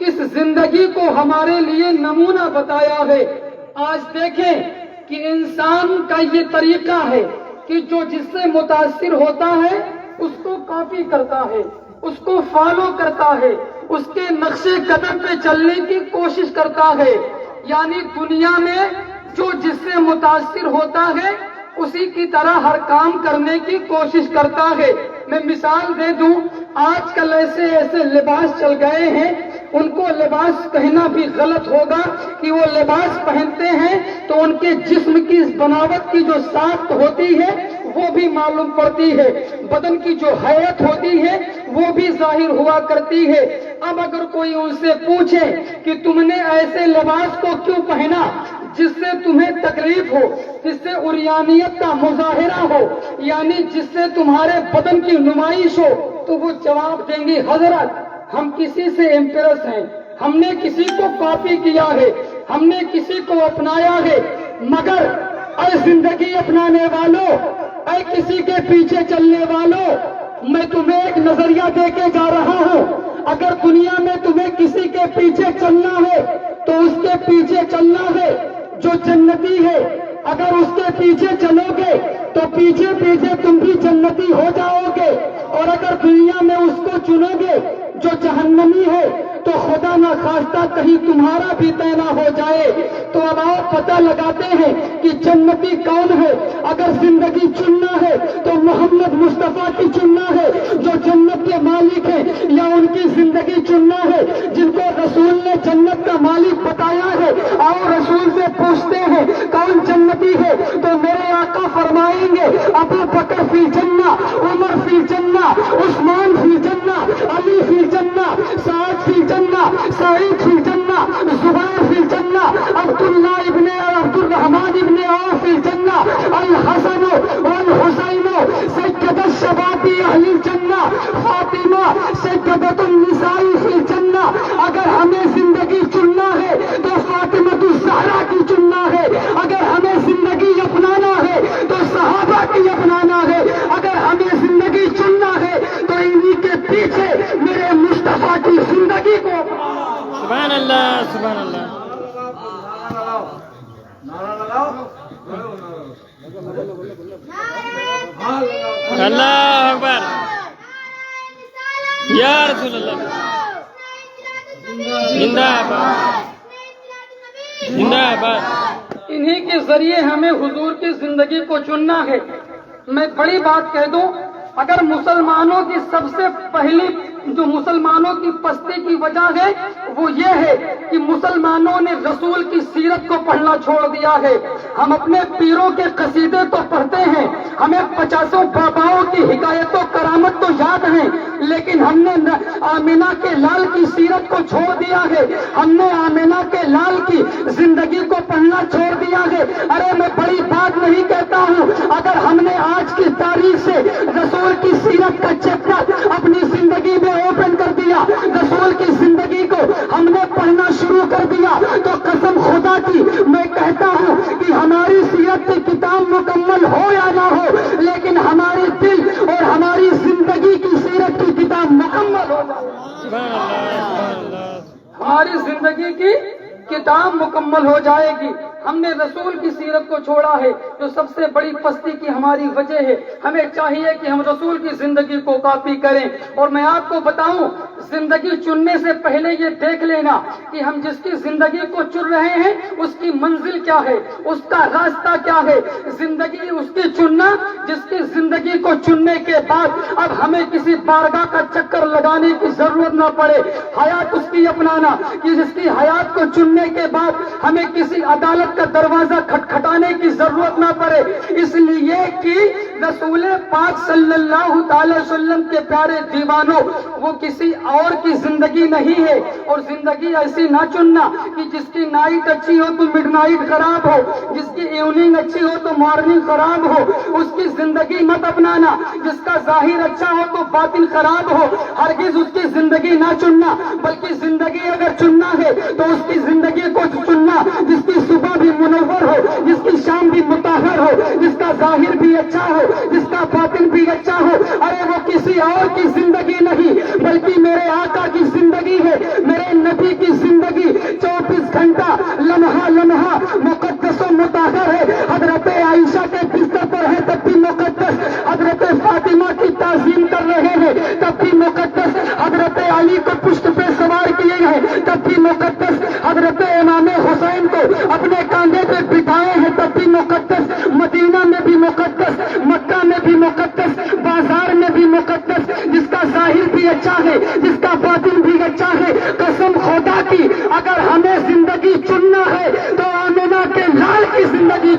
کس زندگی کو ہمارے لیے نمونہ بتایا ہے۔ آج دیکھیں کہ انسان کا یہ طریقہ ہے کہ جو جس سے متاثر ہوتا ہے اس کو کاپی کرتا ہے، اس کو فالو کرتا ہے، اس کے نقش قدم پہ چلنے کی کوشش کرتا ہے۔ یعنی دنیا میں جو جس سے متاثر ہوتا ہے اسی کی طرح ہر کام کرنے کی کوشش کرتا ہے۔ میں مثال دے دوں، آج کل ایسے لباس چل گئے ہیں، ان کو لباس کہنا بھی غلط ہوگا کہ وہ لباس پہنتے ہیں تو ان کے جسم کی بناوٹ کی جو ساخت ہوتی ہے وہ بھی معلوم پڑتی ہے، بدن کی جو حیت ہوتی ہے وہ بھی ظاہر ہوا کرتی ہے۔ اب اگر کوئی ان سے پوچھے کہ تم نے ایسے لباس کو کیوں پہنا جس سے تمہیں تکلیف ہو، جس سے عریانیت کا مظاہرہ ہو، یعنی جس سے تمہارے بدن کی نمائش ہو، تو وہ جواب دیں گے حضرت ہم کسی سے امپریس ہیں، ہم نے کسی کو کاپی کیا ہے، ہم نے کسی کو اپنایا ہے۔ مگر اے زندگی اپنانے والوں، اے کسی کے پیچھے چلنے والوں، میں تمہیں ایک نظریہ دے کے جا رہا ہوں۔ اگر دنیا میں تمہیں کسی کے پیچھے چلنا ہے تو اس کے پیچھے چلنا ہے جو جنتی ہے۔ اگر اس کے پیچھے چلو گے تو پیچھے پیچھے تم بھی جنتی ہو جاؤ گے، اور اگر دنیا میں اس کو چنو گے جو جہنمی ہے تو خدا نہ خواستہ کہیں تمہارا بھی طے ہو جائے۔ تو اب آؤ پتہ لگاتے ہیں کہ جنتی کون ہے۔ اگر زندگی چننا ہے تو محمد مصطفیٰ کی چننا ہے جو جنت کے مالک ہیں، یا ان کی زندگی چننا ہے جن کو رسول نے جنت کا مالک بتایا ہے۔ آؤ رسول سے پوچھتے ہیں کون جنتی ہے، تو میرے آقا فرمائیں گے ابو بکر فی جنہ، عمر فی جنہ، عثمان فی جنہ، علی فی جنہ، سعد فی جنہ، سعید فی جنہ، زبیر فی جنہ، عبداللہ ابن عبد الرحمن ابن عوف فی جنہ، الحسن والحسین سید الشباب اہل الجنہ، فاطمہ سیدۃ النساء فی الجنہ۔ اگر ہمیں زندگی چننا ہے تو فاطمہ الزہرا کی چننا ہے، اگر ہمیں زندگی اپنانا ہے تو صحابہ کی اپنانا ہے، اگر ہمیں زندگی چننا ہے تو انہی کے پیچھے میرے مصطفیٰ کی زندگی کو اپنانا۔ سبحان اللہ، سبحان اللہ۔ اللہ اکبر، یا رسول اللہ، زندہ باد، زندہ باد۔ انہی کے ذریعے ہمیں حضور کی زندگی کو چننا ہے۔ میں بڑی بات کہہ دوں، اگر مسلمانوں کی سب سے پہلی جو مسلمانوں کی پستی کی وجہ ہے وہ یہ ہے کہ مسلمانوں نے رسول کی سیرت کو پڑھنا چھوڑ دیا ہے۔ ہم اپنے پیروں کے قصیدے تو پڑھتے ہیں، ہمیں 50 باباؤں کی حکایت و کرامت تو یاد ہیں، لیکن ہم نے آمینہ کے لال کی سیرت کو چھوڑ دیا ہے، ہم نے آمینہ کے لال کی زندگی کو پڑھنا چھوڑ دیا ہے۔ ارے میں بڑی بات نہیں کہتا ہوں، اگر ہم نے آج کی تاریخ سے رسول کی سیرت کا چیپٹر اپنی زندگی میں اوپن کر دیا، رسول کی زندگی کو ہم نے پڑھنا شروع کر دیا، تو قسم خدا کی میں کہتا ہوں کہ ہماری سیرت کی کتاب مکمل ہو یا نہ ہو، لیکن ہمارے دل اور ہماری زندگی کی سیرت کی کتاب مکمل ہو جائے، ہماری زندگی کی کتاب مکمل ہو جائے گی۔ ہم نے رسول کی سیرت کو چھوڑا ہے جو سب سے بڑی پستی کی ہماری وجہ ہے۔ ہمیں چاہیے کہ ہم رسول کی زندگی کو کاپی کریں۔ اور میں آپ کو بتاؤں، زندگی چننے سے پہلے یہ دیکھ لینا کہ ہم جس کی زندگی کو چن رہے ہیں اس کی منزل کیا ہے، اس کا راستہ کیا ہے۔ زندگی اس کی چننا جس کی زندگی کو چننے کے بعد اب ہمیں کسی بارگاہ کا چکر لگانے کی ضرورت نہ پڑے، حیات اس کی اپنانا، کہ جس کی حیات کو چننے کے بعد ہمیں کسی عدالت کا دروازہ کھٹکھٹانے کی ضرورت نہ پڑے، اس لیے کہ رسول پاک صلی اللہ تعالی وسلم کے پیارے دیوانوں، وہ کسی اور کی زندگی نہیں ہے۔ اور زندگی ایسی نہ چننا کہ جس کی نائٹ اچھی ہو تو مڈ نائٹ خراب ہو، جس کی ایوننگ اچھی ہو تو مارننگ خراب ہو، اس کی زندگی مت اپنانا، جس کا ظاہر اچھا ہو تو باطن خراب ہو، ہرگز اس کی زندگی نہ چننا، بلکہ زندگی اگر چننا ہے تو اس کی زندگی کو چننا جس کی صبح بھی منور ہو، جس کی شام بھی مطہر ہو، جس کا ظاہر بھی اچھا ہو، جس کا باطن بھی اچھا ہو۔ ارے وہ کسی اور کی زندگی نہیں بلکہ میرے آقا کی زندگی ہے، میرے نبی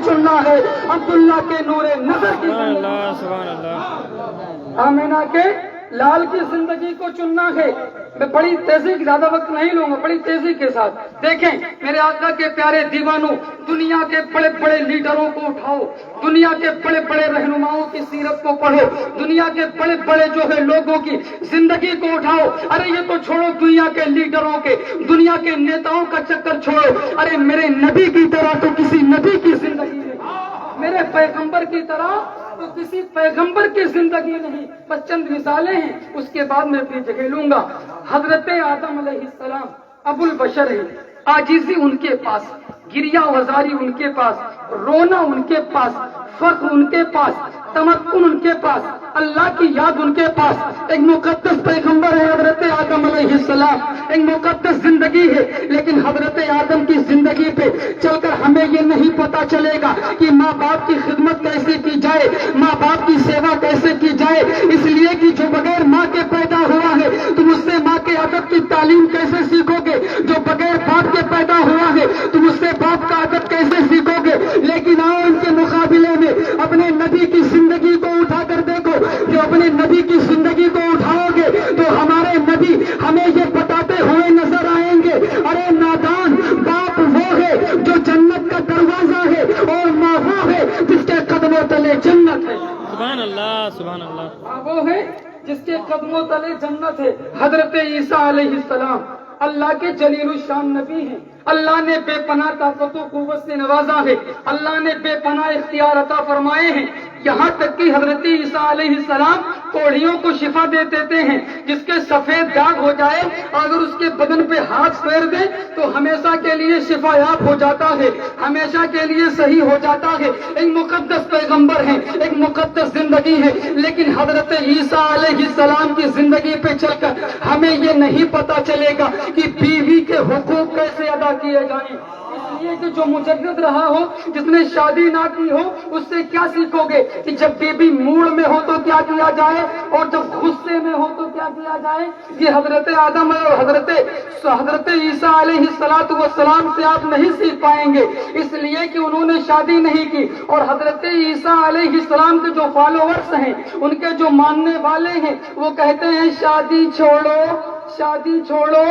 چننا ہے, عبداللہ کے نور نظر کی سبحان زندگی, اللہ سبحان اللہ. آمینہ کے لال کی زندگی کو چننا ہے. میں بڑی تیزی, زیادہ وقت نہیں لوں گا, بڑی تیزی کے ساتھ دیکھیں میرے آقا کے پیارے دیوانوں, دنیا کے بڑے بڑے لیڈروں کو اٹھاؤ, دنیا کے بڑے بڑے رہنماؤں کی سیرت کو پڑھو, دنیا کے بڑے بڑے جو ہے لوگوں کی زندگی کو اٹھاؤ. ارے یہ تو چھوڑو دنیا کے لیڈروں کے, دنیا کے نیتاؤں کا چکر چھوڑو, ارے میرے نبی کی طرح تو کسی نبی کی زندگی نہیں, میرے پیغمبر کی طرح تو کسی پیغمبر کی زندگی نہیں. بس چند مثالیں ہیں, اس کے بعد میں اپنی جگہ لوں گا. حضرت آدم علیہ السلام ابو البشر ہے, عاجزی ان کے پاس, گریہ وزاری ان کے پاس, رونا ان کے پاس, فخر ان کے پاس, تمکن ان کے پاس, اللہ کی یاد ان کے پاس. ایک مقدس پیغمبر ہے حضرت آدم علیہ السلام, ایک مقدس زندگی ہے, لیکن حضرت آدم کی زندگی پہ چل کر ہمیں یہ نہیں پتا چلے گا کہ ماں باپ کی خدمت کیسے کی جائے, ماں باپ کی سیوا کیسے کی جائے. اس لیے کہ جو بغیر ماں کے پیدا ہوا ہے تم اس سے ماں کے ادب کی تعلیم کیسے سیکھو گے, جو بغیر باپ کے پیدا ہوا ہے تم اس سے باپ کا ادب کیسے سیکھو گے. لیکن آؤ ان کے مقابلے میں اپنے نبی کی زندگی کو اٹھا کر دیکھو, جو اپنے نبی کی زندگی کو اٹھاؤ گے تو ہمارے نبی ہمیں یہ بتاتے ہوئے نظر آئیں گے, ارے نادان, باپ وہ ہے جو جنت کا دروازہ ہے اور ماں وہ ہے جس کے قدموں تلے جنت ہے. سبحان اللہ سبحان اللہ. ماں وہ ہے جس کے قدموں تلے جنت ہے. حضرت عیسیٰ علیہ السلام اللہ کے جلیل الشان نبی ہیں, اللہ نے بے پناہ طاقت و قوت سے نوازا ہے, اللہ نے بے پناہ اختیار عطا فرمائے ہیں. یہاں تک کہ حضرت عیسیٰ علیہ السلام کوڑھیوں کو شفا دے دیتے ہیں, جس کے سفید داغ ہو جائے اگر اس کے بدن پہ ہاتھ پھیر دے تو ہمیشہ کے لیے شفا یاب ہو جاتا ہے, ہمیشہ کے لیے صحیح ہو جاتا ہے. ایک مقدس پیغمبر ہیں, ایک مقدس زندگی ہے, لیکن حضرت عیسیٰ علیہ السلام کی زندگی پہ چل کر ہمیں یہ نہیں پتا چلے گا کہ بیوی کے حقوق کیسے ادا کیے جائیں. اس لیے کہ جو مجرد رہا ہو, جس نے شادی نہ کی ہو, اس سے کیا سیکھو گے کہ جب بیوی موڈ میں ہو تو کیا کیا جائے اور جب غصے میں ہو تو کیا کیا جائے. یہ حضرت آدم اور حضرت عیسیٰ علیہ السلام سے آپ نہیں سیکھ پائیں گے, اس لیے کہ انہوں نے شادی نہیں کی. اور حضرت عیسیٰ علیہ السلام کے جو فالوورز ہیں, ان کے جو ماننے والے ہیں, وہ کہتے ہیں شادی چھوڑو, شادی چھوڑو.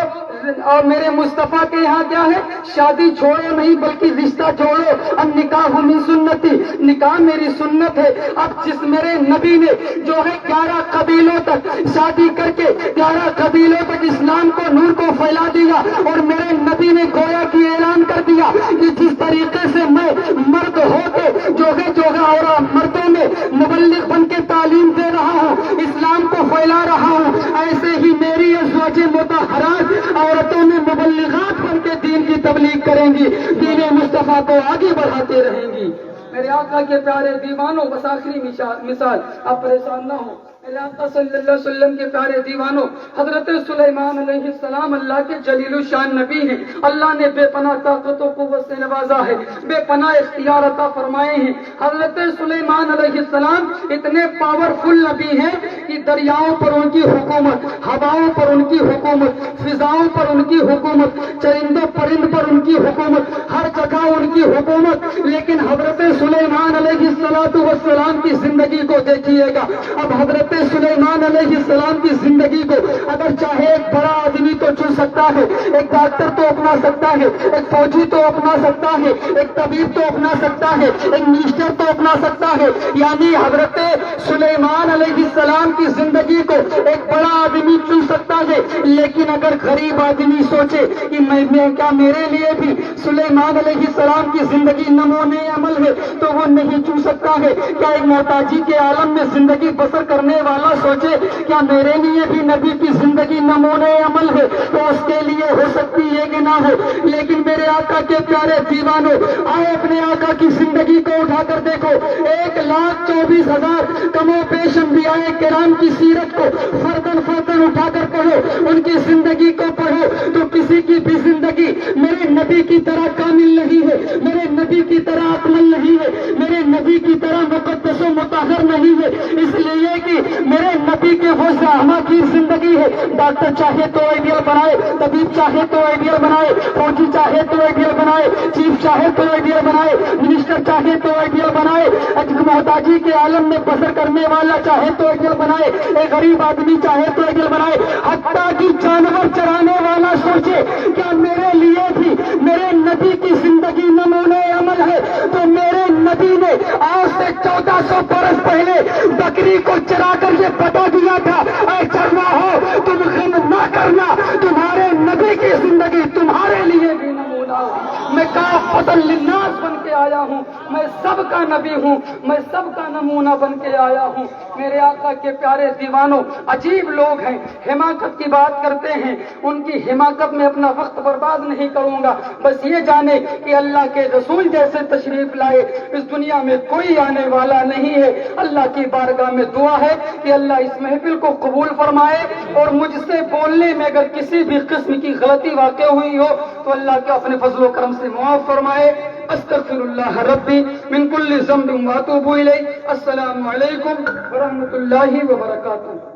اور میرے مصطفیٰ کے یہاں کیا ہے, شادی چھوڑو نہیں بلکہ رشتہ جوڑو. اب نکاح من سنتی, نکاح میری سنت ہے. اب جس میرے نبی نے جو ہے 11 قبیلوں تک شادی کر کے 11 قبیلوں تک اسلام کو, نور کو پھیلا دیا, اور میرے نبی نے گویا کی اعلان کر دیا کہ جس طریقے سے میں مرد ہو کے جو ہے اور مردوں میں مبلغ بن کے تعلیم دے رہا ہوں, اسلام کو پھیلا رہا ہوں, ایسے ہی میری ازواج مطہرات عورتوں میں مبلغات بن کے دین کی تبلیغ کریں گی, دین مصطفیٰ کو آگے بڑھاتے رہیں گی. میرے آقا کے پیارے دیوانوں, بس آخری مثال, آپ پریشان نہ ہوں. میرے آقا صلی اللہ علیہ وسلم کے پیارے دیوانوں, حضرت سلیمان علیہ السلام اللہ کے جلیل الشان نبی ہیں. اللہ نے بے پناہ طاقت و قوت سے نوازا ہے, بے پناہ اختیار عطا فرمائے ہیں. حضرت سلیمان علیہ السلام اتنے پاورفل نبی ہیں کہ دریاؤں پر ان کی حکومت, ہواؤں پر ان کی حکومت, فضاؤں پر ان کی حکومت, چرند و پرند پر ان کی حکومت, ہر جگہ ان کی حکومت. لیکن حضرت سلیمان علیہ السلام کی زندگی کو دیکھیے گا. اب حضرت سلیمان علیہ السلام کی زندگی کو اگر چاہے ایک بڑا آدمی تو چن سکتا ہے, ایک ڈاکٹر تو اپنا سکتا ہے, ایک فوجی تو اپنا سکتا ہے, ایک طبیب تو اپنا سکتا ہے, ایک منسٹر تو اپنا سکتا ہے. یعنی حضرت سلیمان علیہ السلام کی زندگی کو ایک بڑا آدمی چن سکتا ہے. لیکن اگر غریب آدمی سوچے کہ میں کیا میرے لیے بھی سلیمان علیہ السلام کی زندگی نمونے عمل ہے, تو وہ نہیں چن سکتا ہے. کیا ایک محتاجی کے عالم میں زندگی بسر کرنے والا سوچے کیا میرے لیے بھی نبی کی زندگی نمونے عمل ہے, تو اس کے لیے ہو سکتی ہے کہ نہ ہو. لیکن میرے آقا کے پیارے دیوانوں, آئے اپنے آقا کی زندگی کو اٹھا کر دیکھو. 1,24,000 کم و بیش انبیاء کرام کی سیرت کو فردن اٹھا کر پڑھو, ان کی زندگی کو پڑھو, تو کسی کی بھی زندگی میرے نبی کی طرح کامل نہیں ہے، میرے نبی کی طرح اکمل نہیں ہے، میرے نبی کی طرح مقدس و مطہر نہیں ہے، اس لیے کہ میرے نبی کے وہ زحمہ کی زندگی ہے۔ ڈاکٹر چاہے تو آئیڈیل بنائے، طبیب چاہے تو آئیڈیل بنائے، فوجی چاہے تو آئیڈیل بنائے، چیف چاہے تو آئیڈیل بنائے، منسٹر چاہے تو آئیڈیل بنائے، محتاجی کے عالم میں بسر کرنے والا چاہے تو آئیڈیل بنائے، ایک غریب آدمی چاہے تو آئیڈیل بنائے، حتیٰ کہ جانور چرانے والا سوچے کیا میرے لیے بھی میرے نبی کی زندگی نمونہ عمل ہے؟ تو میرے نبی نے آج سے 1400 برس پہلے بکری کو چرا کر یہ بتا دیا تھا، اے چروا ہو تم غم نہ کرنا، تمہارے نبی کی زندگی تمہارے لیے بھی نمونہ ہو۔ میں کافۃ للناس بن کے آیا ہوں، میں سب کا نبی ہوں، میں سب کا نمونہ بن کے آیا ہوں۔ میرے آقا کے پیارے دیوانوں، عجیب لوگ ہیں، حماقت کی بات کرتے ہیں، ان کی حماقت میں اپنا وقت برباد نہیں کروں گا۔ بس یہ جانے کہ اللہ کے رسول جیسے تشریف لائے اس دنیا میں کوئی آنے والا نہیں ہے۔ اللہ کی بارگاہ میں دعا ہے کہ اللہ اس محفل کو قبول فرمائے، اور مجھ سے بولنے میں اگر کسی بھی قسم کی غلطی واقع ہوئی ہو تو اللہ کے اپنے فضل و کرم سے معاف فرمائے۔ استغفر اللہ ربی من کل ذنب واتوب الیہ۔ السلام علیکم ورحمۃ اللہ وبرکاتہ۔